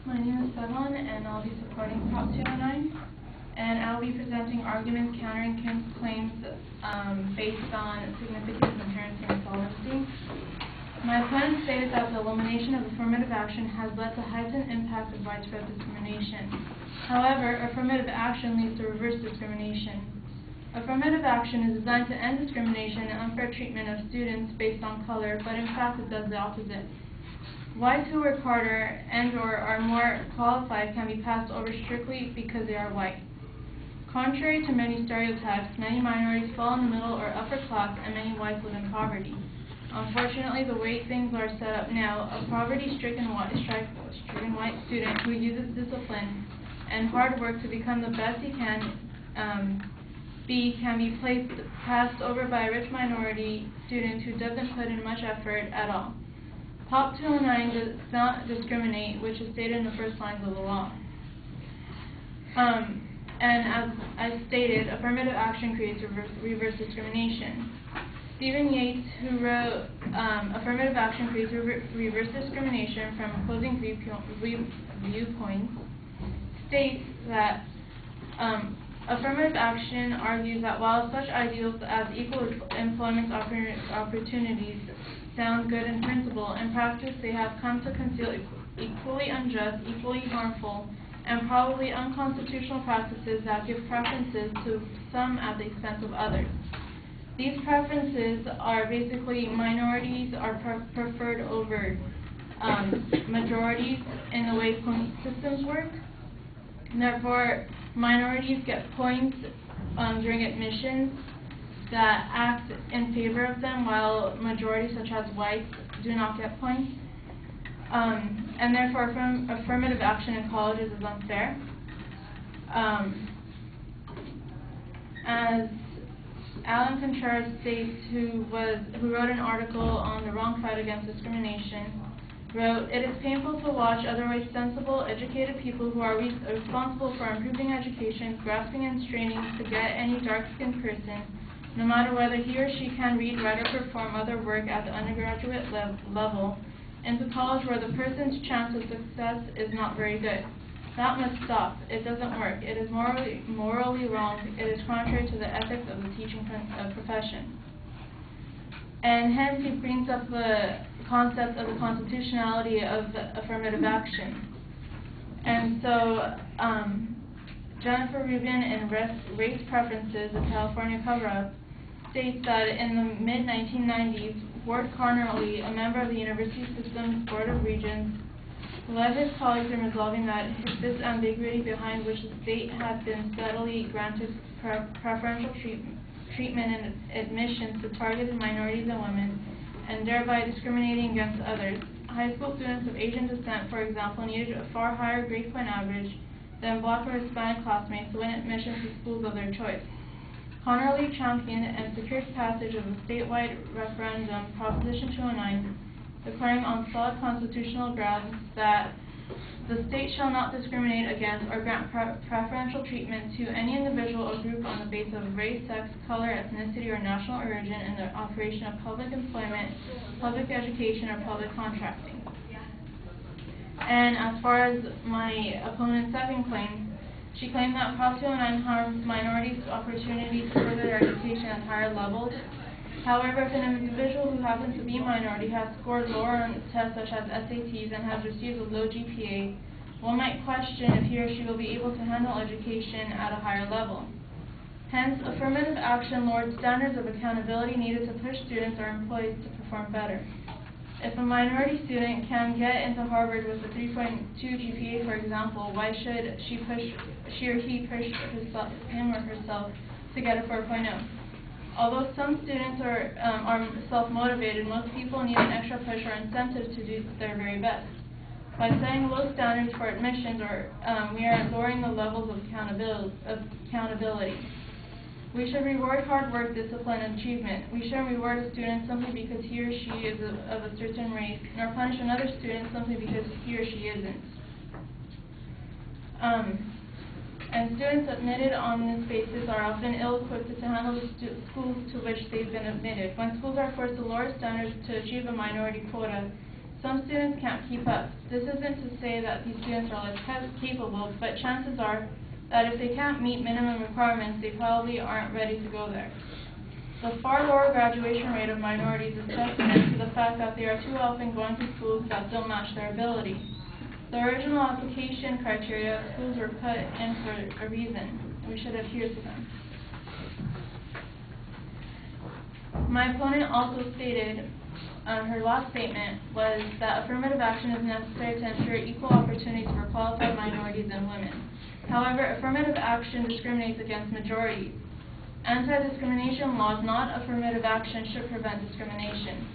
My name is Devon, and I'll be supporting Prop 209, and I'll be presenting arguments countering Kim's claims based on significance, inherency, and solvency. My opponent stated that the elimination of affirmative action has led to heightened impact of widespread discrimination. However, affirmative action leads to reverse discrimination. Affirmative action is designed to end discrimination and unfair treatment of students based on color, but in fact it does the opposite. Whites who work harder and/or are more qualified can be passed over strictly because they are white. Contrary to many stereotypes, many minorities fall in the middle or upper class, and many whites live in poverty. Unfortunately, the way things are set up now, a poverty-stricken white student who uses discipline and hard work to become the best he can be passed over by a rich minority student who doesn't put in much effort at all. Prop 209 does not discriminate, which is stated in the first lines of the law. And as I stated, affirmative action creates reverse discrimination. Stephen Yates, who wrote Affirmative Action Creates Reverse Discrimination from Opposing Viewpoints, states that affirmative action argues that while such ideals as equal employment opportunities sound good in principle, in practice they have come to conceal equally unjust, equally harmful, and probably unconstitutional practices that give preferences to some at the expense of others. These preferences are basically minorities are preferred over majorities in the way point systems work. And therefore, minorities get points during admissions that act in favor of them, while majorities such as whites do not get points. And therefore, affirmative action in colleges is unfair. As Alan Contreras states, who wrote an article on the wrong fight against discrimination, wrote, "It is painful to watch otherwise sensible, educated people who are responsible for improving education, grasping and straining to get any dark-skinned person, no matter whether he or she can read, write, or perform other work at the undergraduate level, into college where the person's chance of success is not very good. That must stop. It doesn't work. It is morally wrong. It is contrary to the ethics of the teaching profession." And hence he brings up the concept of the constitutionality of affirmative action. And so Jennifer Rubin in Race Preferences, a California cover-up, states that in the mid-1990s, Ward Connerly, a member of the University System's Board of Regents, led his colleagues in resolving that this ambiguity behind which the state had been steadily granted preferential treatment in admissions to targeted minorities and women, and thereby discriminating against others. High school students of Asian descent, for example, needed a far higher grade point average than Black or Hispanic classmates to win admission to schools of their choice. Connerly championed and secured passage of the statewide referendum, Proposition 209, declaring on solid constitutional grounds that the state shall not discriminate against or grant preferential treatment to any individual or group on the basis of race, sex, color, ethnicity, or national origin in the operation of public employment, public education, or public contracting. And as far as my opponent's second claim, she claimed that Prop 209 harms minorities' opportunities to further their education at higher levels. However, if an individual who happens to be a minority has scored lower on tests such as SATs and has received a low GPA, one might question if he or she will be able to handle education at a higher level. Hence, affirmative action lowered standards of accountability needed to push students or employees to perform better. If a minority student can get into Harvard with a 3.2 GPA, for example, why should she or he push him or herself to get a 4.0? Although some students are self-motivated, most people need an extra push or incentive to do their very best. By setting low standards for admissions, we are lowering the levels of accountability. We should reward hard work, discipline, and achievement. We shouldn't reward a student simply because he or she is of a certain race, nor punish another student simply because he or she isn't. And students admitted on this basis are often ill-equipped to handle the schools to which they've been admitted. When schools are forced to lower standards to achieve a minority quota, some students can't can't keep up. This isn't to say that these students are less capable, but chances are that if they can't meet minimum requirements, they probably aren't ready to go there. The far lower graduation rate of minorities is testament to the fact that they are too often going to schools that don't match their ability. The original application criteria of schools were put in for a reason. We should adhere to them. My opponent also stated, her last statement was that affirmative action is necessary to ensure equal opportunities for qualified minorities and women. However, affirmative action discriminates against majorities. Anti-discrimination laws, not affirmative action, should prevent discrimination.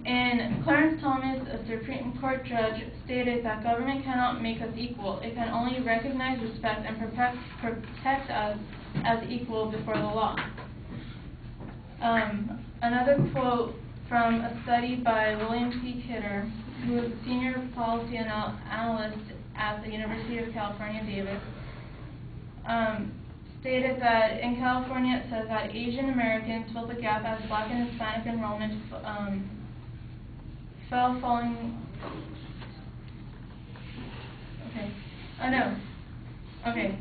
And Clarence Thomas, a Supreme Court judge, stated that government cannot make us equal. It can only recognize, respect, and protect us as equal before the law. Another quote from a study by William P. Kidder, who is a senior policy analyst at the University of California, Davis, stated that in California it says that Asian Americans fill the gap as Black and Hispanic enrollment fell following. Okay. Oh no. Okay.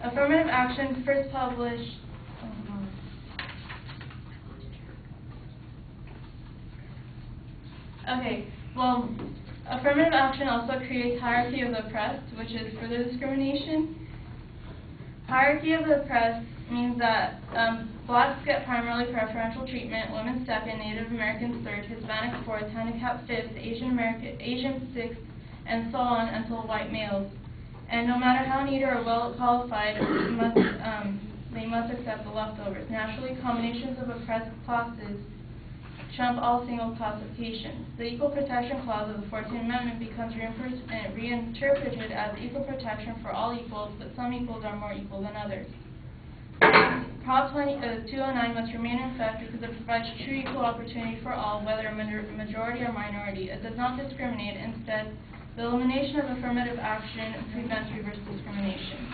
Affirmative action first published. Okay. Well, affirmative action also creates hierarchy of the oppressed, which is further discrimination. Hierarchy of the oppressed means that Blacks get primarily preferential treatment, women second, Native Americans third, Hispanics fourth, handicapped fifth, Asian sixth, and so on until white males. And no matter how neat or well qualified, they must accept the leftovers. Naturally, combinations of oppressed classes trump all single classifications. The Equal Protection Clause of the 14th Amendment becomes reinterpreted as equal protection for all equals, but some equals are more equal than others. Prop 209 must remain in effect because it provides true equal opportunity for all, whether a majority or minority. It does not discriminate. Instead, the elimination of affirmative action prevents reverse discrimination.